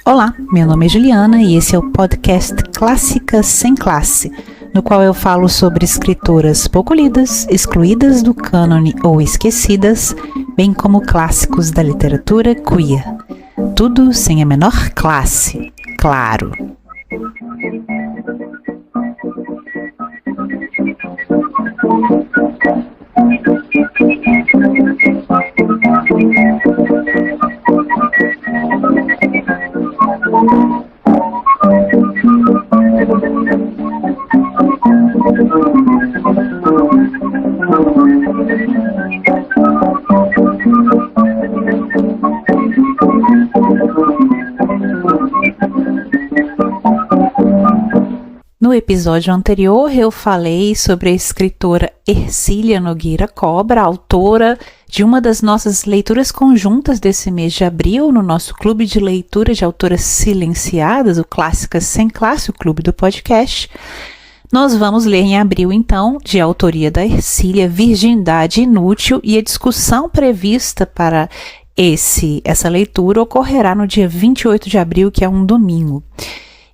Olá, meu nome é Juliana e esse é o podcast Clássicas Sem Classe, no qual eu falo sobre escritoras pouco lidas, excluídas do cânone ou esquecidas, bem como clássicos da literatura queer. Tudo sem a menor classe, claro. No episódio anterior, eu falei sobre a escritora Hercília Nogueira Cobra, autora de uma das nossas leituras conjuntas desse mês de abril, no nosso clube de leitura de autoras silenciadas, o Clássicas Sem Classe, o clube do podcast. Nós vamos ler em abril, então, de autoria da Hercília, Virgindade Inútil, e a discussão prevista para essa leitura ocorrerá no dia 28 de abril, que é um domingo.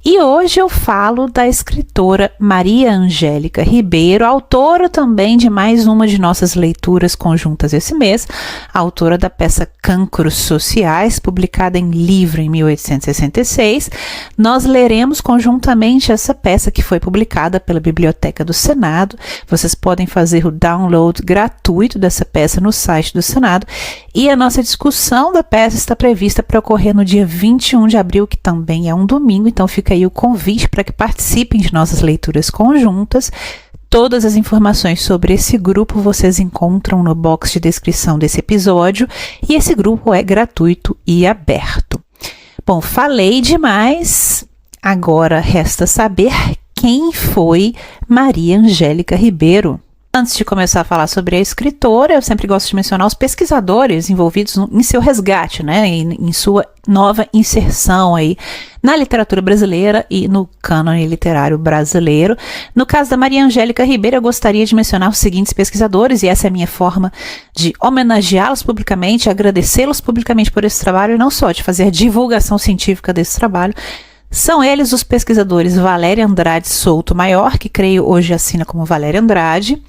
E hoje eu falo da escritora Maria Angélica Ribeiro, autora também de mais uma de nossas leituras conjuntas esse mês, autora da peça Cancros Sociais, publicada em livro em 1866. Nós leremos conjuntamente essa peça que foi publicada pela Biblioteca do Senado. Vocês podem fazer o download gratuito dessa peça no site do Senado. E a nossa discussão da peça está prevista para ocorrer no dia 21 de abril, que também é um domingo, então fica aí o convite para que participem de nossas leituras conjuntas. Todas as informações sobre esse grupo vocês encontram no box de descrição desse episódio, e esse grupo é gratuito e aberto. Bom, falei demais, agora resta saber quem foi Maria Angélica Ribeiro. Antes de começar a falar sobre a escritora, eu sempre gosto de mencionar os pesquisadores envolvidos em seu resgate, né, em sua nova inserção aí na literatura brasileira e no cânone literário brasileiro. No caso da Maria Angélica Ribeiro, eu gostaria de mencionar os seguintes pesquisadores, e essa é a minha forma de homenageá-los publicamente, agradecê-los publicamente por esse trabalho, e não só de fazer divulgação científica desse trabalho. São eles os pesquisadores Valéria Andrade Souto Maior, que creio hoje assina como Valéria Andrade,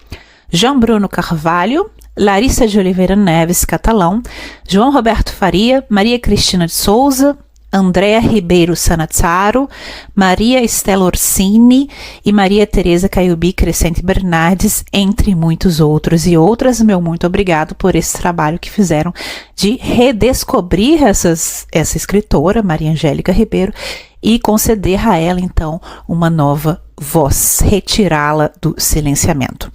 João Bruno Carvalho, Larissa de Oliveira Neves Catalão, João Roberto Faria, Maria Cristina de Souza, Andréa Ribeiro Sanazzaro, Maria Estela Orsini e Maria Tereza Caiubi Crescente Bernardes, entre muitos outros e outras. Meu muito obrigado por esse trabalho que fizeram de redescobrir essa escritora, Maria Angélica Ribeiro, e conceder a ela, então, uma nova voz, retirá-la do silenciamento.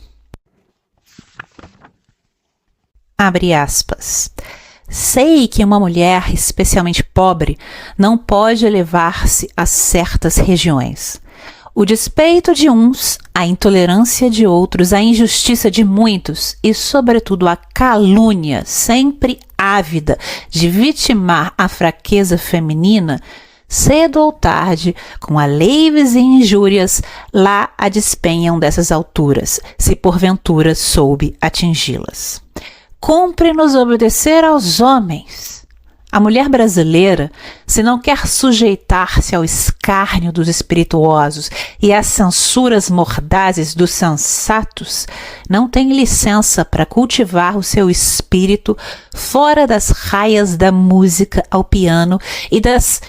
Abre aspas. Sei que uma mulher, especialmente pobre, não pode elevar-se a certas regiões. O despeito de uns, a intolerância de outros, a injustiça de muitos e, sobretudo, a calúnia, sempre ávida de vitimar a fraqueza feminina, cedo ou tarde, com aleives e injúrias, lá a despenham dessas alturas, se porventura soube atingi-las. Cumpre-nos obedecer aos homens. A mulher brasileira, se não quer sujeitar-se ao escárnio dos espirituosos e às censuras mordazes dos sensatos, não tem licença para cultivar o seu espírito fora das raias da música ao piano e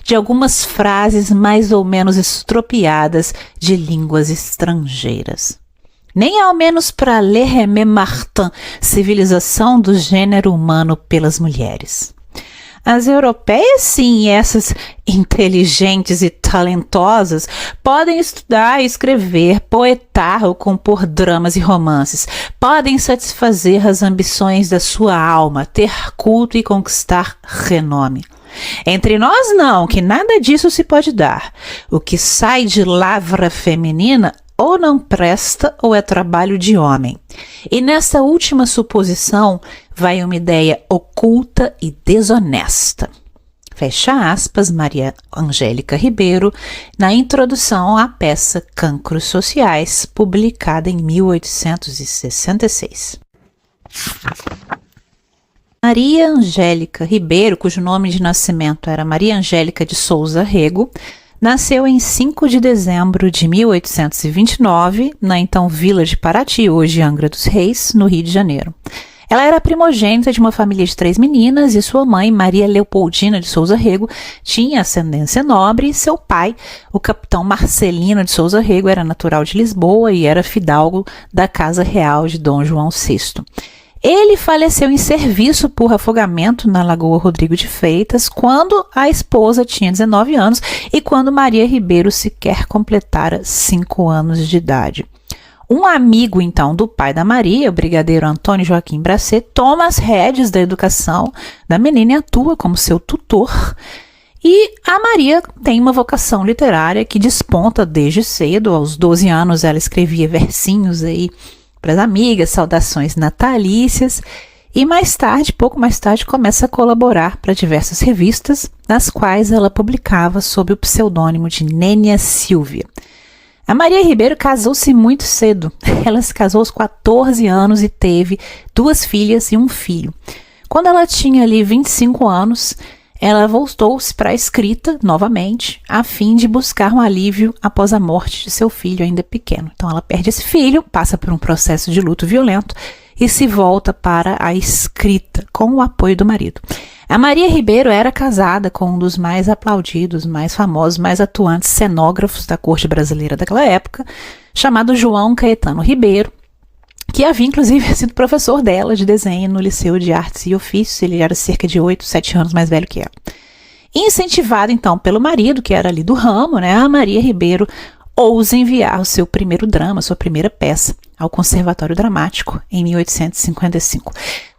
de algumas frases mais ou menos estropiadas de línguas estrangeiras. Nem ao menos para Le Rémy Martin, Civilização do Gênero Humano pelas Mulheres. As europeias, sim, essas inteligentes e talentosas, podem estudar, escrever, poetar ou compor dramas e romances. Podem satisfazer as ambições da sua alma, ter culto e conquistar renome. Entre nós não, que nada disso se pode dar. O que sai de lavra feminina ou não presta ou é trabalho de homem. E nessa última suposição vai uma ideia oculta e desonesta. Fecha aspas, Maria Angélica Ribeiro, na introdução à peça Cancros Sociais, publicada em 1866. Maria Angélica Ribeiro, cujo nome de nascimento era Maria Angélica de Souza Rego, nasceu em 5 de dezembro de 1829, na então Vila de Paraty, hoje Angra dos Reis, no Rio de Janeiro. Ela era primogênita de uma família de 3 meninas e sua mãe, Maria Leopoldina de Souza Rego, tinha ascendência nobre e seu pai, o capitão Marcelino de Souza Rego, era natural de Lisboa e era fidalgo da Casa Real de Dom João VI. Ele faleceu em serviço por afogamento na Lagoa Rodrigo de Freitas quando a esposa tinha 19 anos e quando Maria Ribeiro sequer completara 5 anos de idade. Um amigo, então, do pai da Maria, o brigadeiro Antônio Joaquim Bracet, toma as rédeas da educação da menina e atua como seu tutor. E a Maria tem uma vocação literária que desponta desde cedo. Aos 12 anos ela escrevia versinhos aí para as amigas, saudações natalícias. E mais tarde, pouco mais tarde, começa a colaborar para diversas revistas, nas quais ela publicava sob o pseudônimo de Nênia Silvia. A Maria Ribeiro casou-se muito cedo. Ela se casou aos 14 anos e teve 2 filhas e um filho. Quando ela tinha ali 25 anos, ela voltou-se para a escrita novamente, a fim de buscar um alívio após a morte de seu filho ainda pequeno. Então ela perde esse filho, passa por um processo de luto violento e se volta para a escrita, com o apoio do marido. A Maria Ribeiro era casada com um dos mais aplaudidos, mais famosos, mais atuantes cenógrafos da corte brasileira daquela época, chamado João Caetano Ribeiro, que havia inclusive sido professor dela de desenho no Liceu de Artes e Ofícios. Ele era cerca de 8, 7 anos mais velho que ela. Incentivada então pelo marido, que era ali do ramo, a Maria Ribeiro ousa enviar o seu primeiro drama, sua primeira peça, ao Conservatório Dramático em 1855.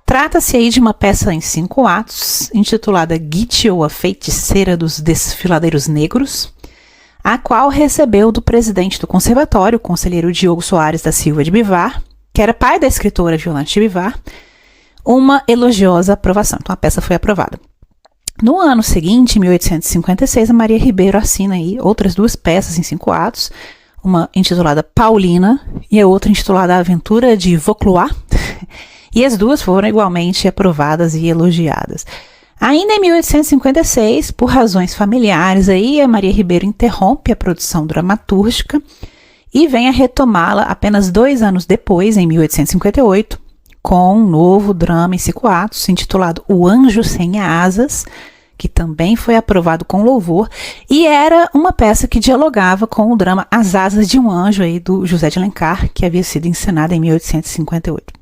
Trata-se aí de uma peça em 5 atos, intitulada Gitche ou a Feiticeira dos Desfiladeiros Negros, a qual recebeu do presidente do conservatório, o conselheiro Diogo Soares da Silva de Bivar, que era pai da escritora Violante de Bivar, uma elogiosa aprovação. Então a peça foi aprovada. No ano seguinte, em 1856, a Maria Ribeiro assina aí outras 2 peças em 5 atos, uma intitulada Paulina e a outra intitulada A Aventura de Vauclois, e as 2 foram igualmente aprovadas e elogiadas. Ainda em 1856, por razões familiares, aí, a Maria Ribeiro interrompe a produção dramatúrgica e vem a retomá-la apenas 2 anos depois, em 1858, com um novo drama em 5 atos, intitulado O Anjo Sem Asas, que também foi aprovado com louvor, e era uma peça que dialogava com o drama As Asas de um Anjo, aí, do José de Alencar, que havia sido encenada em 1858.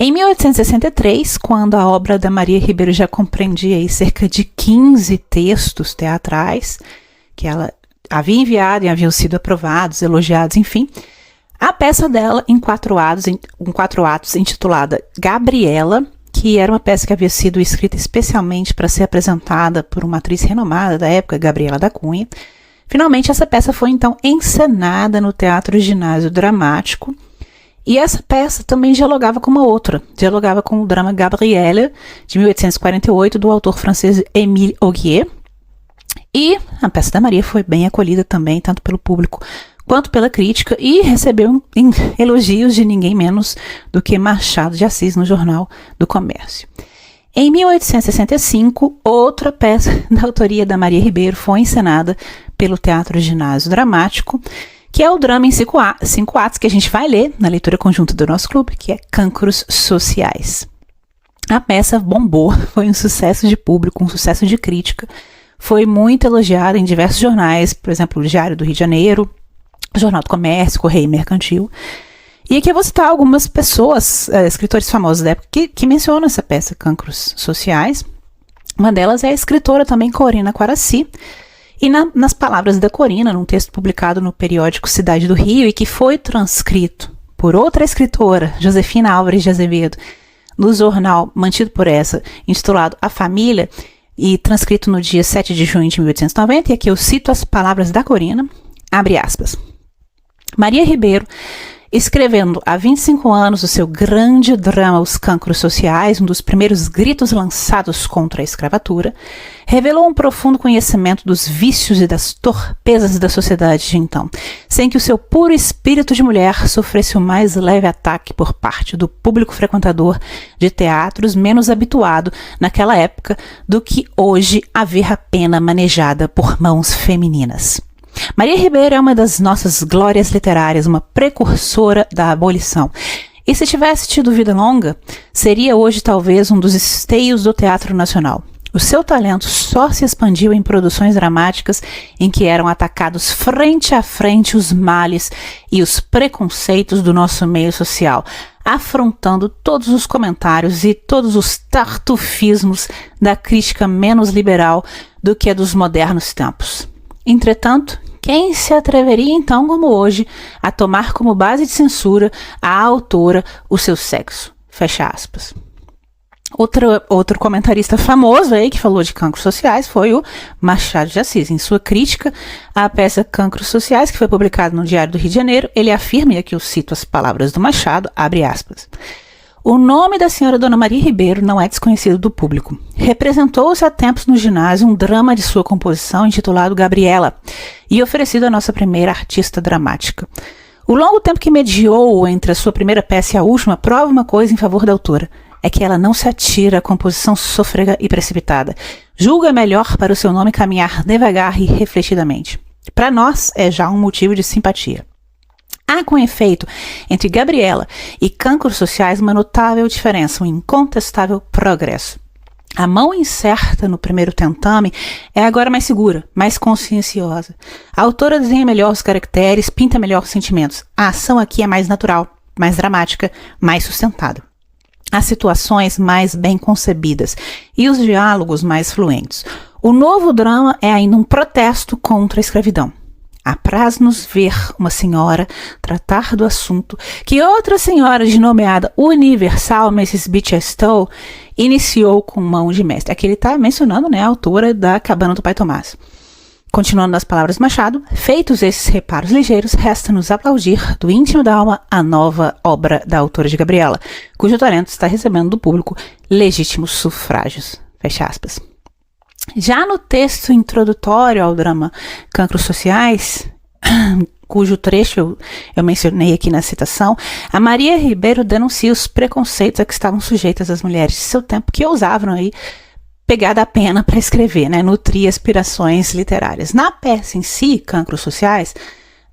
Em 1863, quando a obra da Maria Ribeiro já compreendia aí cerca de 15 textos teatrais, que ela havia enviado e haviam sido aprovados, elogiados, enfim, a peça dela em 4 atos, intitulada Gabriela, que era uma peça que havia sido escrita especialmente para ser apresentada por uma atriz renomada da época, Gabriela da Cunha. Finalmente, essa peça foi então encenada no Teatro Ginásio Dramático. E essa peça também dialogava com uma outra, dialogava com o drama Gabriela, de 1848, do autor francês Émile Augier. E a peça da Maria foi bem acolhida também, tanto pelo público quanto pela crítica, e recebeu elogios de ninguém menos do que Machado de Assis no Jornal do Comércio. Em 1865, outra peça da autoria da Maria Ribeiro foi encenada pelo Teatro Ginásio Dramático, que é o drama em 5 atos que a gente vai ler na leitura conjunta do nosso clube, que é Cancros Sociais. A peça bombou, foi um sucesso de público, um sucesso de crítica, foi muito elogiada em diversos jornais, por exemplo, o Diário do Rio de Janeiro, o Jornal do Comércio, Correio Mercantil. E aqui eu vou citar algumas pessoas, escritores famosos da época, que mencionam essa peça, Cancros Sociais. Uma delas é a escritora também Corina Quaraci. E nas palavras da Corina, num texto publicado no periódico Cidade do Rio e que foi transcrito por outra escritora, Josefina Álvares de Azevedo, no jornal mantido por essa, intitulado A Família, e transcrito no dia 7 de junho de 1890, e aqui eu cito as palavras da Corina, abre aspas. Maria Ribeiro, escrevendo há 25 anos o seu grande drama Os Cancros Sociais, um dos primeiros gritos lançados contra a escravatura, revelou um profundo conhecimento dos vícios e das torpezas da sociedade de então, sem que o seu puro espírito de mulher sofresse o mais leve ataque por parte do público frequentador de teatros menos habituado naquela época do que hoje a ver a pena manejada por mãos femininas. Maria Ribeiro é uma das nossas glórias literárias, uma precursora da abolição. E se tivesse tido vida longa, seria hoje talvez um dos esteios do Teatro Nacional. O seu talento só se expandiu em produções dramáticas em que eram atacados frente a frente os males e os preconceitos do nosso meio social, afrontando todos os comentários e todos os tartufismos da crítica menos liberal do que a dos modernos tempos. Entretanto, quem se atreveria então, como hoje, a tomar como base de censura a autora o seu sexo? Fecha aspas. Outro comentarista famoso aí que falou de cancros sociais foi o Machado de Assis. Em sua crítica à peça Cancros Sociais, que foi publicada no Diário do Rio de Janeiro, ele afirma, e aqui eu cito as palavras do Machado, abre aspas: "O nome da senhora Dona Maria Ribeiro não é desconhecido do público. Representou-se há tempos no ginásio um drama de sua composição intitulado Gabriela e oferecido à nossa primeira artista dramática. O longo tempo que mediou entre a sua primeira peça e a última prova uma coisa em favor da autora. É que ela não se atira à composição sôfrega e precipitada. Julga melhor para o seu nome caminhar devagar e refletidamente. Para nós é já um motivo de simpatia. Há, com efeito, entre Gabriela e Cancros Sociais uma notável diferença, um incontestável progresso. A mão incerta no primeiro tentame é agora mais segura, mais conscienciosa. A autora desenha melhor os caracteres, pinta melhor os sentimentos. A ação aqui é mais natural, mais dramática, mais sustentada. As situações mais bem concebidas e os diálogos mais fluentes. O novo drama é ainda um protesto contra a escravidão. Apraz-nos ver uma senhora tratar do assunto que outra senhora de nomeada universal, Mrs. Beecher-Stowe, iniciou com mão de mestre." Aqui ele está mencionando, né, a autora da Cabana do Pai Tomás. Continuando nas palavras do Machado, feitos esses reparos ligeiros, resta-nos aplaudir do íntimo da alma a nova obra da autora de Gabriela, cujo talento está recebendo do público legítimos sufrágios. Fecha aspas. Já no texto introdutório ao drama Cancros Sociais, cujo trecho eu mencionei aqui na citação, a Maria Ribeiro denuncia os preconceitos a que estavam sujeitas as mulheres de seu tempo, que ousavam aí pegar da pena para escrever, né, nutrir aspirações literárias. Na peça em si, Cancros Sociais,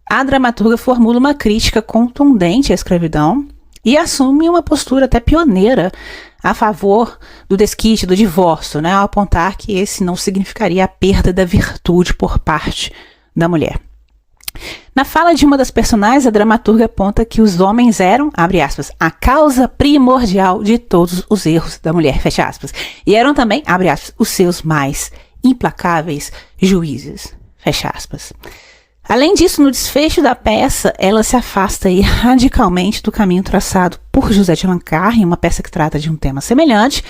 a dramaturga formula uma crítica contundente à escravidão e assume uma postura até pioneira a favor do desquite, do divórcio, né, ao apontar que esse não significaria a perda da virtude por parte da mulher. Na fala de uma das personagens, a dramaturga aponta que os homens eram, abre aspas, a causa primordial de todos os erros da mulher, fecha aspas, e eram também, abre aspas, os seus mais implacáveis juízes, fecha aspas. Além disso, no desfecho da peça, ela se afasta aí radicalmente do caminho traçado por José de Alencar, em uma peça que trata de um tema semelhante,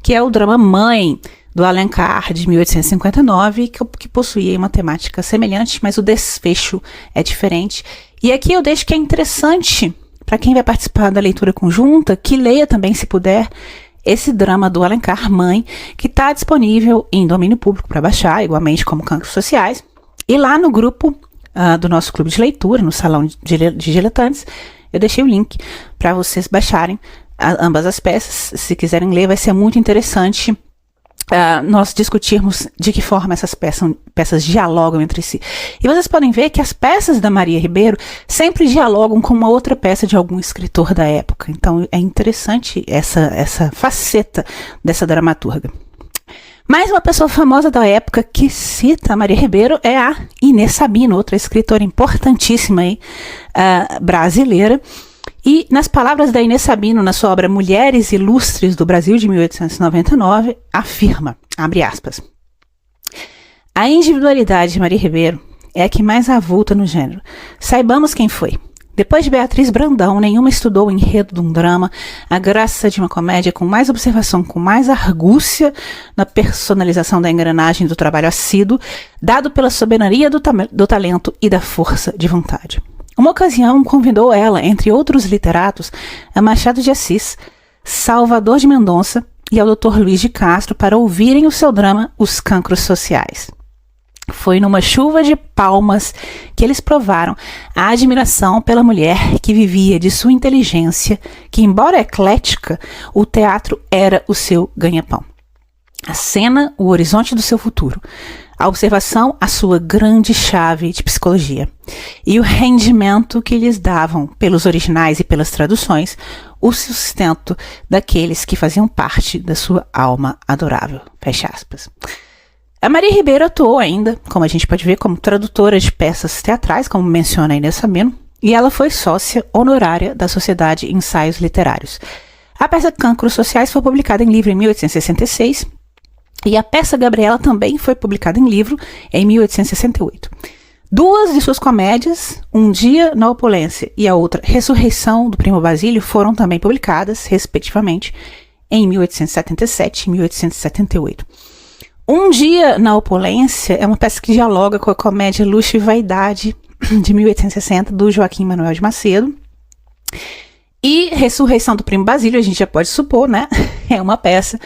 que é o drama Mãe, do Alencar, de 1859, que possuía uma temática semelhante, mas o desfecho é diferente. E aqui eu deixo que é interessante, para quem vai participar da leitura conjunta, que leia também, se puder, esse drama do Alencar, Mãe, que está disponível em domínio público para baixar, igualmente como Cancros Sociais. E lá no grupo do nosso clube de leitura, no Salão de Diletantes, eu deixei o link para vocês baixarem ambas as peças. Se quiserem ler, vai ser muito interessante nós discutirmos de que forma essas peças dialogam entre si. E vocês podem ver que as peças da Maria Ribeiro sempre dialogam com uma outra peça de algum escritor da época. Então é interessante essa faceta dessa dramaturga. Mais uma pessoa famosa da época que cita a Maria Ribeiro é a Inês Sabino, outra escritora importantíssima aí, brasileira. E, nas palavras da Inês Sabino, na sua obra Mulheres Ilustres do Brasil, de 1899, afirma, abre aspas, a individualidade de Maria Ribeiro é a que mais avulta no gênero. Saibamos quem foi. Depois de Beatriz Brandão, nenhuma estudou o enredo de um drama, a graça de uma comédia com mais observação, com mais argúcia na personalização da engrenagem do trabalho assíduo, dado pela soberania do talento e da força de vontade. Uma ocasião convidou ela, entre outros literatos, a Machado de Assis, Salvador de Mendonça e ao Dr. Luiz de Castro para ouvirem o seu drama Os Cancros Sociais. Foi numa chuva de palmas que eles provaram a admiração pela mulher que vivia de sua inteligência, que, embora eclética, o teatro era o seu ganha-pão. A cena, o horizonte do seu futuro. A observação, a sua grande chave de psicologia. E o rendimento que lhes davam, pelos originais e pelas traduções, o sustento daqueles que faziam parte da sua alma adorável. Fecha aspas. A Maria Ribeiro atuou ainda, como a gente pode ver, como tradutora de peças teatrais, como menciona Inês Sabino, e ela foi sócia honorária da Sociedade Ensaios Literários. A peça Cancros Sociais foi publicada em livro em 1866, e a peça Gabriela também foi publicada em livro em 1868. Duas de suas comédias, Um Dia na Opulência e a outra Ressurreição do Primo Basílio, foram também publicadas, respectivamente, em 1877 e 1878. Um Dia na Opulência é uma peça que dialoga com a comédia Luxo e Vaidade, de 1860, do Joaquim Manuel de Macedo. E Ressurreição do Primo Basílio, a gente já pode supor, né? É uma peça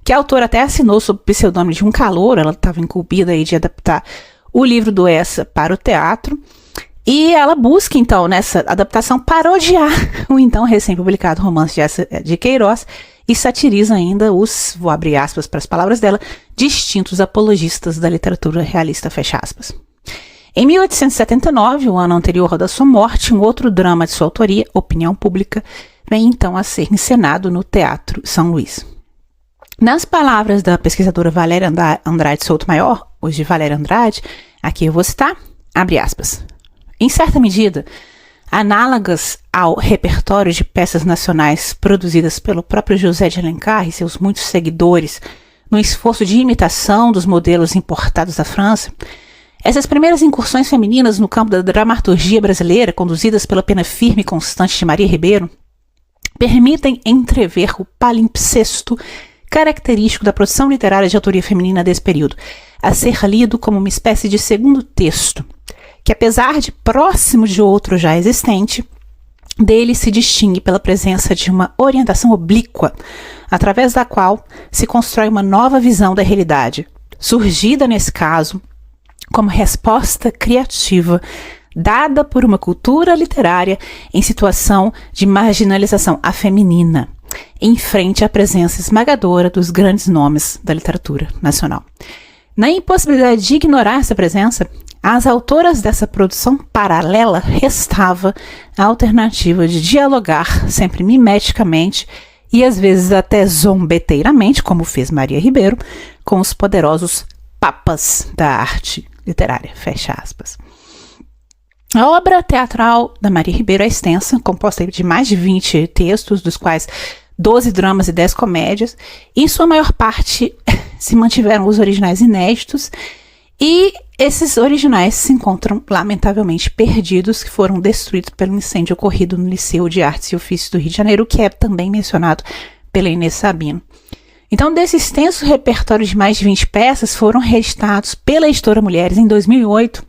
que a autora até assinou sob o pseudônimo de um calouro. Ela estava incumbida aí de adaptar o livro do Essa para o teatro. E ela busca, então, nessa adaptação, parodiar o então recém-publicado romance de Essa de Queiroz, e satiriza ainda os, vou abrir aspas para as palavras dela, distintos apologistas da literatura realista, fecha aspas. Em 1879, o ano anterior ao da sua morte, um outro drama de sua autoria, Opinião Pública, vem então a ser encenado no Teatro São Luís. Nas palavras da pesquisadora Valéria Andrade Souto-Maior, hoje Valéria Andrade, aqui eu vou citar, abre aspas. Em certa medida, análogas ao repertório de peças nacionais produzidas pelo próprio José de Alencar e seus muitos seguidores no esforço de imitação dos modelos importados da França, essas primeiras incursões femininas no campo da dramaturgia brasileira, conduzidas pela pena firme e constante de Maria Ribeiro, permitem entrever o palimpsesto característico da produção literária de autoria feminina desse período, a ser lido como uma espécie de segundo texto, que apesar de próximo de outro já existente, dele se distingue pela presença de uma orientação oblíqua, através da qual se constrói uma nova visão da realidade, surgida nesse caso como resposta criativa dada por uma cultura literária em situação de marginalização afeminina, em frente à presença esmagadora dos grandes nomes da literatura nacional. Na impossibilidade de ignorar essa presença, às autoras dessa produção paralela restava a alternativa de dialogar, sempre mimeticamente e às vezes até zombeteiramente, como fez Maria Ribeiro, com os poderosos papas da arte literária, fecha aspas. A obra teatral da Maria Ribeiro é extensa, composta de mais de 20 textos, dos quais 12 dramas e 10 comédias. Em sua maior parte se mantiveram os originais inéditos, e esses originais se encontram lamentavelmente perdidos, que foram destruídos pelo incêndio ocorrido no Liceu de Artes e Ofícios do Rio de Janeiro, que é também mencionado pela Inês Sabino. Então, desse extenso repertório de mais de 20 peças, foram reeditados pela editora Mulheres em 2008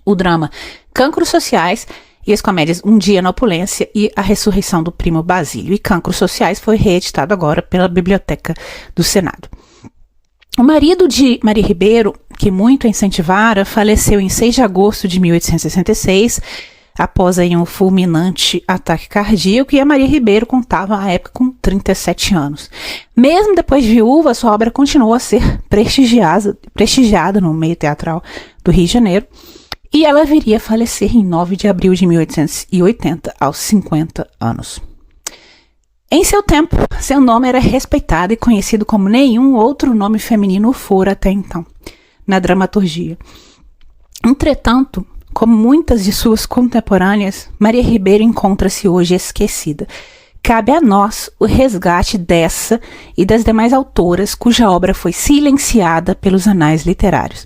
o drama Cancros Sociais e as comédias Um Dia na Opulência e A Ressurreição do Primo Basílio. E Cancros Sociais foi reeditado agora pela Biblioteca do Senado. O marido de Maria Ribeiro, que muito a incentivara, faleceu em 6 de agosto de 1866, após aí um fulminante ataque cardíaco, e a Maria Ribeiro contava à época com 37 anos. Mesmo depois de viúva, sua obra continuou a ser prestigiada no meio teatral do Rio de Janeiro, e ela viria a falecer em 9 de abril de 1880, aos 50 anos. Em seu tempo, seu nome era respeitado e conhecido como nenhum outro nome feminino fora até então, na dramaturgia. Entretanto, como muitas de suas contemporâneas, Maria Ribeiro encontra-se hoje esquecida. Cabe a nós o resgate dessa e das demais autoras cuja obra foi silenciada pelos anais literários.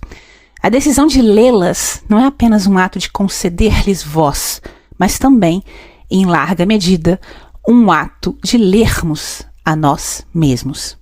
A decisão de lê-las não é apenas um ato de conceder-lhes voz, mas também, em larga medida, um ato de lermos a nós mesmos.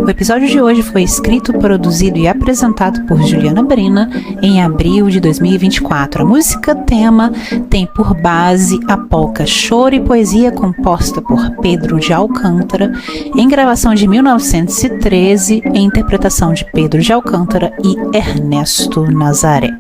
O episódio de hoje foi escrito, produzido e apresentado por Juliana Brina em abril de 2024. A música tema tem por base a polca Choro e Poesia, composta por Pedro de Alcântara, em gravação de 1913, em interpretação de Pedro de Alcântara e Ernesto Nazaré.